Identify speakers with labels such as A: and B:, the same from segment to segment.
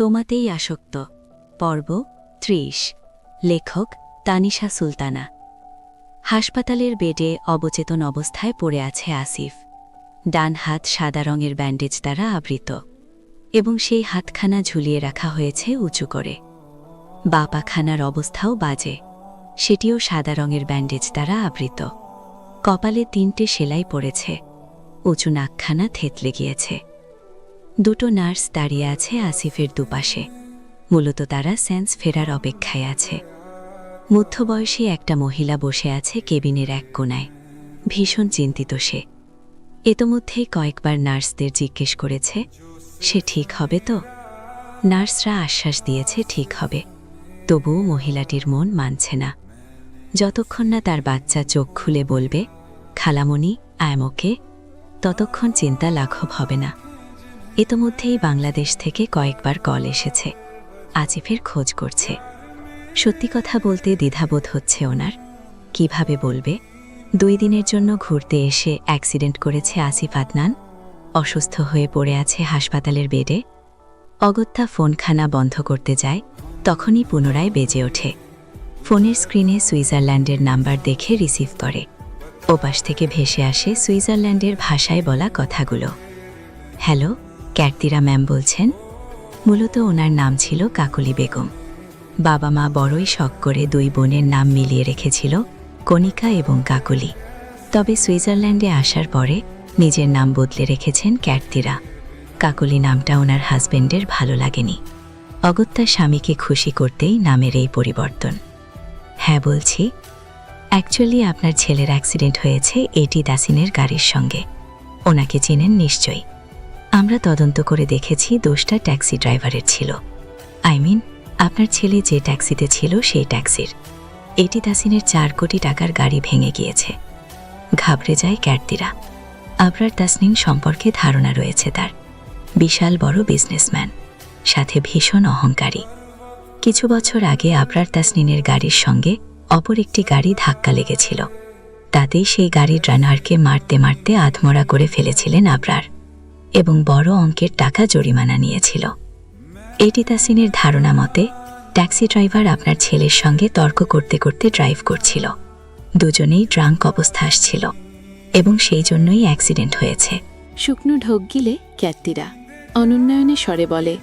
A: তোমাতেই আসক্ত পর্ব ৩০ লেখক তানিশা সুলতানা। হাসপাতালের বেডে অবচেতন অবস্থায় পড়ে আছে আসিফ। ডান হাত সাদা রঙের ব্যান্ডেজ দ্বারা আবৃত এবং সেই হাতখানা ঝুলিয়ে রাখা হয়েছে উঁচু করে। বাঁ পাখানার অবস্থাও বাজে, সেটিও সাদা রঙের ব্যান্ডেজ দ্বারা আবৃত। কপালে ৩টে সেলাই পড়েছে, উঁচু নাকখানা থেতলে গিয়েছে। দুটো নার্স দাঁড়িয়ে আছে আসিফের দুপাশে, মূলত তারা সেন্স ফেরার অপেক্ষায় আছে। মধ্যবয়সী একটা মহিলা বসে আছে কেবিনের এক কোণায়, ভীষণ চিন্তিত সে। ইতোমধ্যেই কয়েকবার নার্সদের জিজ্ঞেস করেছে সে ঠিক হবে তো। নার্সরা আশ্বাস দিয়েছে ঠিক হবে, তবুও মহিলাটির মন মানছে না। যতক্ষণ না তার বাচ্চা চোখ খুলে বলবে খালামণি আইএম ওকে, ততক্ষণ চিন্তা লাঘব হবে না। ইতোমধ্যেই বাংলাদেশ থেকে কয়েকবার কল এসেছে, আসিফের খোঁজ করছে। সত্যি কথা বলতে দ্বিধাবোধ হচ্ছে ওনার, কিভাবে বলবে 2 দিনের জন্য ঘুরতে এসে অ্যাক্সিডেন্ট করেছে আসিফ আদনান, অসুস্থ হয়ে পড়ে আছে হাসপাতালের বেডে। অগত্যা ফোনখানা বন্ধ করতে যায়, তখনই পুনরায় বেজে ওঠে। ফোনের স্ক্রিনে সুইজারল্যান্ডের নাম্বার দেখে রিসিভ করে। ওপাশ থেকে ভেসে আসে সুইজারল্যান্ডের ভাষায় বলা কথাগুলো। হ্যালো, ক্যারতিরা ম্যাম বলছেন? মূলত ওনার নাম ছিল কাকলি বেগম। বাবা মা বড়ই শখ করে 2 বোনের নাম মিলিয়ে রেখেছিল, কণিকা এবং কাকলি। তবে সুইজারল্যান্ডে আসার পরে নিজের নাম বদলে রেখেছেন ক্যারতিরা। কাকলি নামটা ওনার হাজবেন্ডের ভালো লাগেনি, অগত্যা স্বামীকে খুশি করতেই নামের এই পরিবর্তন। হ্যাঁ বলছি, অ্যাকচুয়ালি আপনার ছেলের অ্যাক্সিডেন্ট হয়েছে এটি দাসিনের গাড়ির সঙ্গে। ওনাকে চেনেন নিশ্চয়ই। আমরা তদন্ত করে দেখেছি দোষটা ট্যাক্সি ড্রাইভারের ছিল। আপনার ছেলে যে ট্যাক্সিতে ছিল সেই ট্যাক্সির। এটি দাসিনের 4 কোটি টাকার গাড়ি ভেঙে গিয়েছে। ঘাবড়ে যায় ক্যারতিরা। আবরার তাসনিন সম্পর্কে ধারণা রয়েছে তার। বিশাল বড় বিজনেসম্যান, সাথে ভীষণ অহংকারী। কিছু বছর আগে আবরার তাসনিনের গাড়ির সঙ্গে অপর একটি গাড়ি ধাক্কা লেগেছিল। তাতেই সেই গাড়ির ড্রাইভারকে মারতে মারতে আধমরা করে ফেলেছিলেন আবরার এবং বড় অঙ্কের টাকা জরিমানা নিয়েছিল। এটি তাসিনের ধারণা মতে ট্যাক্সি ড্রাইভার আপনার ছেলের সঙ্গে তর্ক করতে করতে ড্রাইভ করছিল। দুজনেই ড্রাঙ্ক অবস্থা আসছিল এবং সেই জন্যই অ্যাক্সিডেন্ট হয়েছে।
B: শুকনো ঢোক গিলে ক্যারতিরা অনুন্নয়নে স্বরে বলে,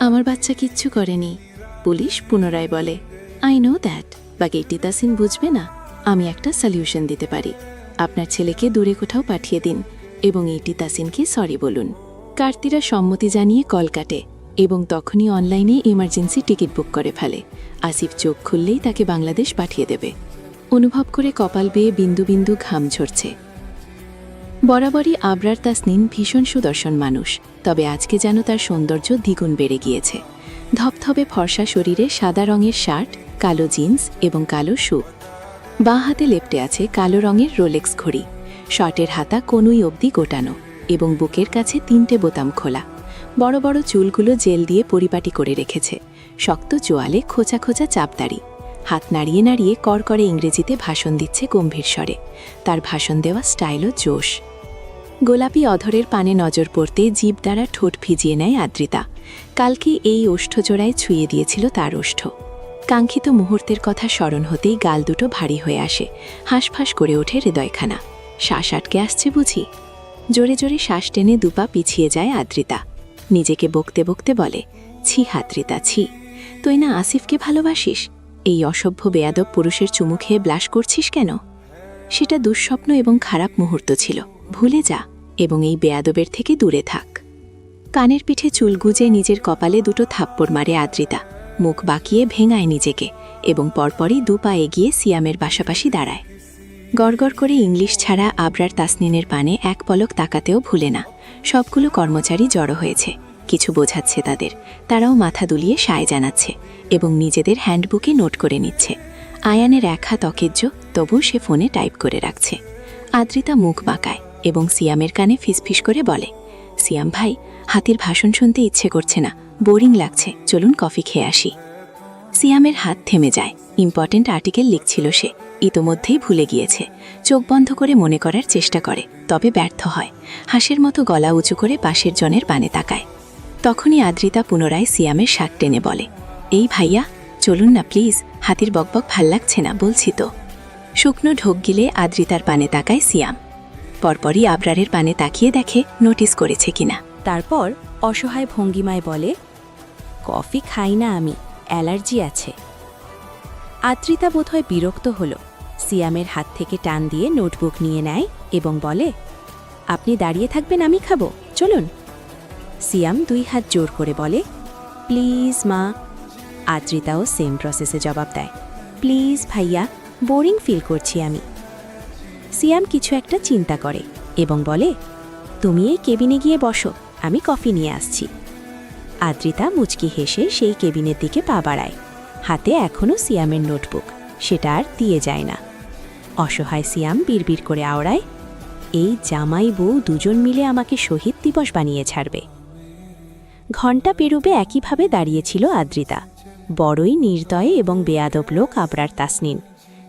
B: আমার বাচ্চা কিচ্ছু করেনি। পুলিশ পুনরায় বলে, আই নো দ্যাট, বা এটি তাসিন বুঝবে না। আমি একটা সলিউশন দিতে পারি। আপনার ছেলেকে দূরে কোথাও পাঠিয়ে দিন এবং এটি তাসিনকে সরি বলুন। কার্তিরা সম্মতি জানিয়ে কল কাটে এবং তখনই অনলাইনে ইমার্জেন্সি টিকিট বুক করে ফেলে। আসিফ চোখ খুললেই তাকে বাংলাদেশ পাঠিয়ে দেবে। অনুভব করে কপাল বেয়ে বিন্দু বিন্দু ঘাম ঝরছে। বরাবরই আবরার তাসনিন ভীষণ সুদর্শন মানুষ, তবে আজকে যেন তার সৌন্দর্য দ্বিগুণ বেড়ে গিয়েছে। ধপধপে ফর্সা শরীরে সাদা রঙের শার্ট, কালো জিন্স এবং কালো শু। বাঁ হাতে লেপ্টে আছে কালো রঙের রোলেক্স ঘড়ি। শার্টের হাতা কনুই অবধি গোটানো এবং বুকের কাছে 3টে বোতাম খোলা। বড় বড় চুলগুলো জেল দিয়ে পরিপাটি করে রেখেছে। শক্ত চোয়ালে খোঁচা খোঁচা চাপদাড়ি। হাত নাড়িয়ে নাড়িয়ে করকরে ইংরেজিতে ভাষণ দিচ্ছে গম্ভীর স্বরে। তার ভাষণ দেওয়া স্টাইলও জোশ। গোলাপি অধরের পানে নজর পড়তে জিভ দ্বারা ঠোঁট ভিজিয়ে নেয় আদ্রিতা। কালকে এই ওষ্ঠজোড়ায় ছুঁয়ে দিয়েছিল তার ওষ্ঠ। কাঙ্ক্ষিত মুহূর্তের কথা স্মরণ হতেই গাল দুটো ভারী হয়ে আসে, হাঁসফাঁস করে ওঠে হৃদয়খানা। শ্বাস আটকে আসছে বুঝি? জোরে জোরে শ্বাস টেনে 2 পা পিছিয়ে যায় আদ্রিতা। নিজেকে বকতে বকতে বলে, ছি আদ্রিতা ছি, তুই না আসিফকে ভালোবাসিস? এই অসভ্য বেয়াদব পুরুষের চুমু খেয়ে ব্লাশ করছিস কেন? সেটা দুঃস্বপ্ন এবং খারাপ মুহূর্ত ছিল, ভুলে যা এবং এই বেয়াদবের থেকে দূরে থাক। কানের পিঠে চুল গুজে নিজের কপালে 2টো থাপ্পড় মারে আদ্রিতা। মুখ বাঁকিয়ে ভেঙায় নিজেকে এবং পরপরই 2 পা এগিয়ে সিয়ামের পাশাপাশি দাঁড়ায়। গড়গড় করে ইংলিশ ছাড়া আবরার তাসনিনের পানে এক পলক তাকাতেও ভুলে না। সবগুলো কর্মচারী জড়ো হয়েছে, কিছু বোঝাচ্ছে তাদের। তারাও মাথা দুলিয়ে সায় জানাচ্ছে এবং নিজেদের হ্যান্ডবুকে নোট করে নিচ্ছে। আয়ানের 1 হাত অকেজ্য, তবু সে ফোনে টাইপ করে রাখছে। আদ্রিতা মুখ বাঁকায় এবং সিয়ামের কানে ফিসফিস করে বলে, সিয়াম ভাই, হাতির ভাষণ শুনতে ইচ্ছে করছে না, বোরিং লাগছে, চলুন কফি খেয়ে আসি। সিয়ামের হাত থেমে যায়। ইম্পর্টেন্ট আর্টিকেল লিখছিল সে, ইতোমধ্যেই ভুলে গিয়েছে। চোখ বন্ধ করে মনে করার চেষ্টা করে, তবে ব্যর্থ হয়। হাঁসের মতো গলা উঁচু করে পাশের জনের পানে তাকায়। তখনই আদ্রিতা পুনরায় সিয়ামের শাক টেনে বলে, এই ভাইয়া চলুন না প্লিজ, হাতির বকবক ভাল লাগছে না বলছি তো। শুকনো ঢোক গিলে আদ্রিতার পানে তাকায় সিয়াম। পরপরই আবরারের পানে তাকিয়ে দেখে নোটিস করেছে কিনা।
A: তারপর অসহায় ভঙ্গিমায় বলে, কফি খাই না আমি, অ্যালার্জি আছে। আদ্রিতা বোধহয় বিরক্ত হল, সিয়ামের হাত থেকে টান দিয়ে নোটবুক নিয়ে নেয় এবং বলে, আপনি দাঁড়িয়ে থাকবেন, আমি খাবো, চলুন। সিয়াম 2 হাত জোর করে বলে, প্লিজ মা। আদ্রিতাও সেম প্রসেসে জবাব দেয়, প্লিজ ভাইয়া, বোরিং ফিল করছি আমি। সিয়াম কিছু একটা চিন্তা করে এবং বলে, তুমি এই কেবিনে গিয়ে বসো, আমি কফি নিয়ে আসছি। আদ্রিতা মুচকি হেসে সেই কেবিনের দিকে পা বাড়ায়। হাতে এখনও সিয়ামের নোটবুক, সেটা আর দিয়ে যায় না। অসহায় সিয়াম বিড়বিড় করে আওড়ায়, এই জামাই বউ দুজন মিলে আমাকে শহীদ দিবস বানিয়ে ছাড়বে। ঘণ্টা পেরুবে একইভাবে দাঁড়িয়েছিল আদ্রিতা। বড়ই নির্দয় এবং বেয়াদব লোক আবরার তাসনিন।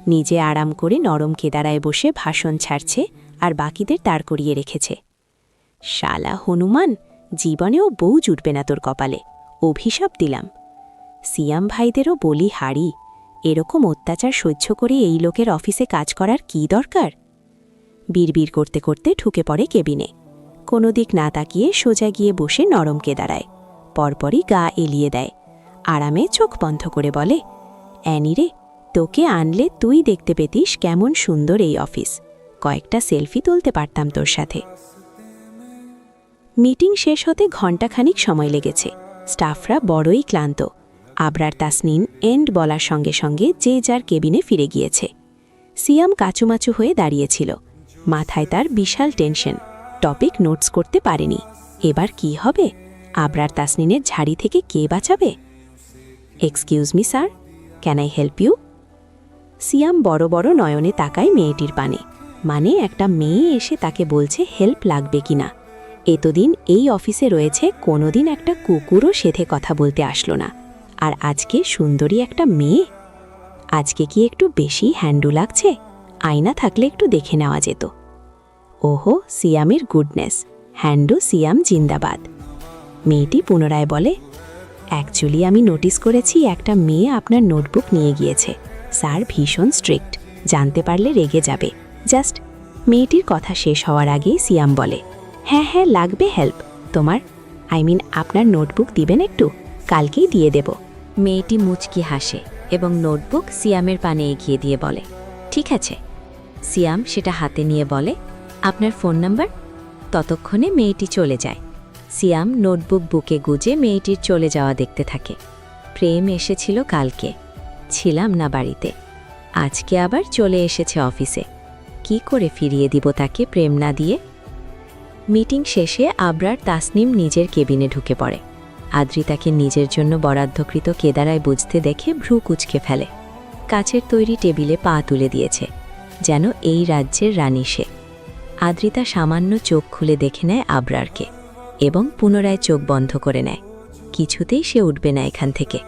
A: নিজে আরাম করে নরম কেদারায় বসে ভাষণ ছাড়ছে আর বাকিদের দাঁড় করিয়ে রেখেছে। শালা হনুমান, জীবনেও বউ জুটবে না তোর কপালে, অভিশাপ দিলাম। সিয়াম ভাইদেরও বলি হাড়ি, এরকম অত্যাচার সহ্য করে এই লোকের অফিসে কাজ করার কী দরকার। বিড়বিড় করতে করতে ঢুকে পড়ে কেবিনে। কোনো দিক না তাকিয়ে সোজা গিয়ে বসে নরম কেদারায়। পরপরই গা এলিয়ে দেয়। আরামে চোখ বন্ধ করে বলে, অ্যানি রে, তোকে আনলে তুই দেখতে পেতিস কেমন সুন্দর এই অফিস, কয়েকটা সেলফি তুলতে পারতাম তোর সাথে। মিটিং শেষ হতে ঘণ্টাখানিক সময় লেগেছে। স্টাফরা বড়ই ক্লান্ত। আবরার তাসনিন এন্ড বলার সঙ্গে সঙ্গে যে যার কেবিনে ফিরে গিয়েছে। সিয়াম কাচুমাচু হয়ে দাঁড়িয়েছিল। মাথায় তার বিশাল টেনশন, টপিক নোটস করতে পারেনি। এবার কি হবে? আবরার তাসনিনের ঝাড়ি থেকে কে বাঁচাবে? Excuse me sir, can I help you? Siyam বড় বড় নয়নে তাকায় মেয়েটির পানে, মানে একটা মেয়ে এসে তাকে বলছে হেল্প লাগবে কিনা। এতদিন এই অফিসে রয়েছে, কোনোদিন একটা কুকুরও সেধে কথা বলতে আসলো না, আর আজকে সুন্দরী একটা মেয়ে। আজকে কি একটু বেশি হ্যান্ডু লাগছে? আয়না থাকলে একটু দেখে নেওয়া যেত। ওহো, সিয়ামের গুডনেস, হ্যান্ডু সিয়াম জিন্দাবাদ। মেয়েটি পুনরায় বলে, অ্যাকচুয়ালি আমি নোটিস করেছি একটা মেয়ে আপনার নোটবুক নিয়ে গিয়েছে। স্যার ভীষণ স্ট্রিক্ট, জানতে পারলে রেগে যাবে। জাস্ট। মেয়েটির কথা শেষ হওয়ার আগেই সিয়াম বলে, হ্যাঁ হ্যাঁ লাগবে হেল্প তোমার, আপনার নোটবুক দিবেন একটু, কালকেই দিয়ে দেব। মেয়েটি মুচকি হাসে এবং নোটবুক সিয়ামের পানে এগিয়ে দিয়ে বলে, ঠিক আছে। সিয়াম সেটা হাতে নিয়ে বলে, আপনার ফোন নাম্বার? ততক্ষণে মেয়েটি চলে যায়। সিয়াম নোটবুক বুকে গুজে মেয়েটির চলে যাওয়া দেখতে থাকে। প্রেম এসেছিল কালকে, ছিলাম না বাড়িতে, আজকে আবার চলে এসেছে অফিসে। কি করে ফিরিয়ে দিব তাকে প্রেম না দিয়ে? মিটিং শেষে আবরার তাসনিম নিজের কেবিনে ঢুকে পড়ে। আদ্রিতাকে নিজের জন্য বরাদ্দকৃত কেদারায় বুঝতে দেখে ভ্রু কুঁচকে ফেলে। কাচের তৈরি টেবিলে পা তুলে দিয়েছে, যেন এই রাজ্যের রানী সে। আদ্রিতা সামান্য চোখ খুলে দেখে নেয় আবরারকে এবং পুনরায় চোখ বন্ধ করে নেয়। কিছুতেই সে উঠবে না এখান থেকে।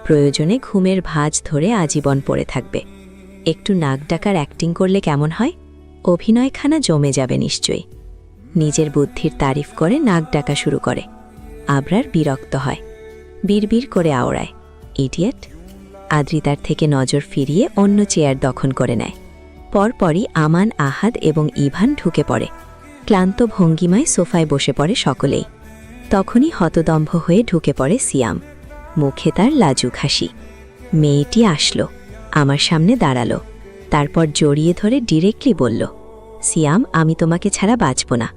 A: প্রয়োজনে ঘুমের ভাঁজ ধরে আজীবন পড়ে থাকবে। একটু নাক ডাকার অ্যাক্টিং করলে কেমন হয়? অভিনয়খানা জমে যাবে নিশ্চয়ই। নিজের বুদ্ধির তারিফ করে নাক ডাকা শুরু করে। আবরার বিরক্ত হয়, বিড়বিড় করে আওড়ায়, ইডিয়েট। আদ্রিতার থেকে নজর ফিরিয়ে অন্য চেয়ার দখল করে নেয়। পরপরই আমান, আহাদ এবং ইভান ঢুকে পড়ে। ক্লান্ত ভঙ্গিমায় সোফায় বসে পড়ে সকলেই। তখনই হতদম্ভ হয়ে ঢুকে পড়ে সিয়াম, মুখে তার লাজুক হাসি। মেয়েটি আসলো, আমার সামনে দাঁড়ালো, তারপর জড়িয়ে ধরে ডিরেক্টলি বলল, সিয়াম, আমি তোমাকে ছাড়া বাঁচব না,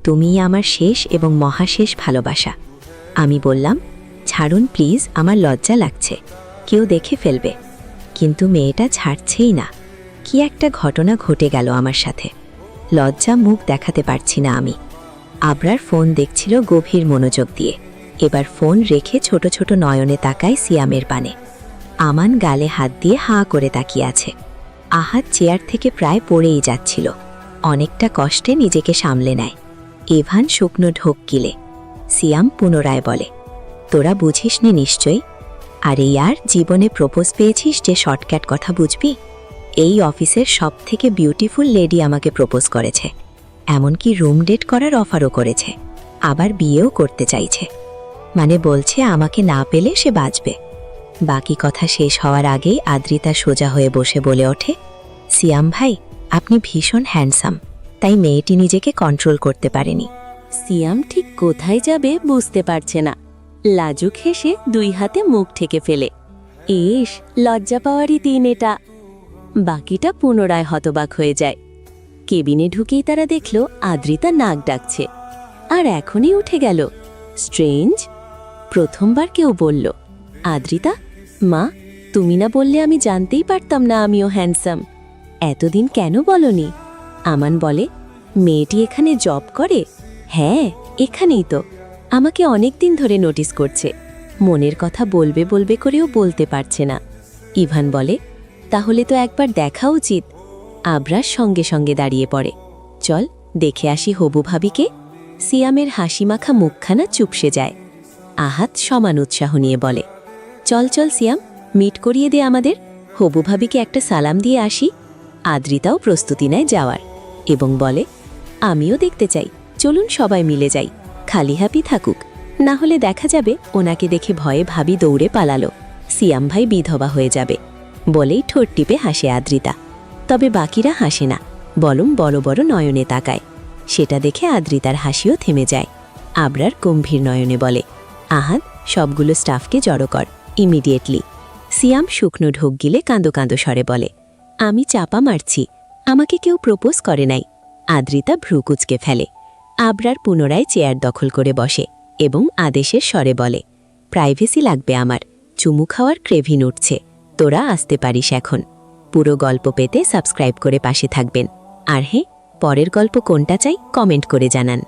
A: তুমিই আমার শেষ এবং মহাশেষ ভালোবাসা। আমি বললাম, ছাড়ুন প্লিজ, আমার লজ্জা লাগছে, কেউ দেখে ফেলবে। কিন্তু মেয়েটা ছাড়ছেই না। কি একটা ঘটনা ঘটে গেল আমার সাথে। লজ্জা মুখ দেখাতে পারছি না আমি। আবরার ফোন দেখছিল গভীর মনোযোগ দিয়ে। এবার ফোন রেখে ছোট ছোট নয়নে তাকায় সিয়ামের পানে। আমান গালে হাত দিয়ে হাঁ করে তাকিয়ে আছে। আহাদ চেয়ার থেকে প্রায় পড়েই যাচ্ছিল, অনেকটা কষ্টে নিজেকে সামলে নেয়। ইভান শুকনো ঢোক গিলে। সিয়াম পুনরায় বলে, তোরা বুঝিসনি নিশ্চয়ই? আর এই আর জীবনে প্রপোজ পেয়েছিস যে শর্টকাট কথা বুঝবি? এই অফিসের সবথেকে বিউটিফুল লেডি আমাকে প্রপোজ করেছে, এমনকি রুম ডেট করার অফারও করেছে, আবার বিয়েও করতে চাইছে। মানে বলছে আমাকে না পেলে সে বাঁচবে। বাকি কথা শেষ হওয়ার আগেই আদ্রিতা সোজা হয়ে বসে বলে ওঠে, সিয়াম ভাই, আপনি ভীষণ হ্যান্ডসাম, তাই মেয়েটি নিজেকে কন্ট্রোল করতে পারেনি। সিয়াম ঠিক কোথায় যাবে বুঝতে পারছে না। লাজুক হেসে 2 হাতে মুখ ঠেকে ফেলে। ইস, লজ্জা পাওয়ারই দিন এটা। বাকিটা পুনরায় হতবাক হয়ে যায়। কেবিনে ঢুকেই তারা দেখল আদ্রিতা নাক ডাকছে, আর এখনই উঠে গেল। স্ট্রেঞ্জ। প্রথমবার কেউ বলল, আদ্রিতা, মা, তুমি না বললে আমি জানতেই পারতাম না আমিও হ্যান্ডসাম। এতদিন কেন বলনি? আমান বলে, মেয়েটি এখানে জব করে? হ্যাঁ, এখানেই তো। আমাকে অনেক দিন ধরে নোটিস করছে। মনের কথা বলবে বলবে করেও বলতে পারছে না। ইভান বলে, তাহলে তো একবার দেখা উচিত। আবরার সঙ্গে সঙ্গে দাঁড়িয়ে পড়ে, চল দেখে আসি হবু ভাবিকে। সিয়ামের হাসিমাখা মুখখানা চুপসে যায়। আহাত সমান উৎসাহ নিয়ে বলে, চল চল সিয়াম, মিট করিয়ে দে আমাদের। হবু ভাবিকে একটা সালাম দিয়ে আসি। আদ্রিতাও প্রস্তুতি নেয় যাওয়ার এবং বলে, আমিও দেখতে চাই, চলুন সবাই মিলে যাই। খালি হাপি থাকুক, না হলে দেখা যাবে ওনাকে দেখে ভয়ে ভাবি দৌড়ে পালালো, সিয়াম ভাই বিধবা হয়ে যাবে। বলেই ঠোঁট টিপে হাসে আদ্রিতা। তবে বাকিরা হাসে না, বরং বড় বড় নয়নে তাকায়। সেটা দেখে আদ্রিতার হাসিও থেমে যায়। আবরার গম্ভীর নয়নে বলে, আহাদ, সবগুলো স্টাফকে জড়ো কর ইমিডিয়েটলি। সিয়াম শুকনো ঢোক গিলে কাঁদো কাঁদো স্বরে বলে, আমি চাপা মারছি, আমাকে কেউ প্রপোজ করে নাই। আদ্রিতা ভ্রু কুঁচকে ফেলে। আবরার পুনরায় চেয়ার দখল করে বসে এবং আদেশের স্বরে বলে, প্রাইভেসি লাগবে আমার, চুমু খাওয়ার ক্রেভিন উঠছে, তোরা আসতে পারিস এখন। পুরো গল্প পেতে সাবস্ক্রাইব করে পাশে থাকবেন। আর হ্যাঁ, পরের গল্প কোনটা চাই কমেন্ট করে জানান।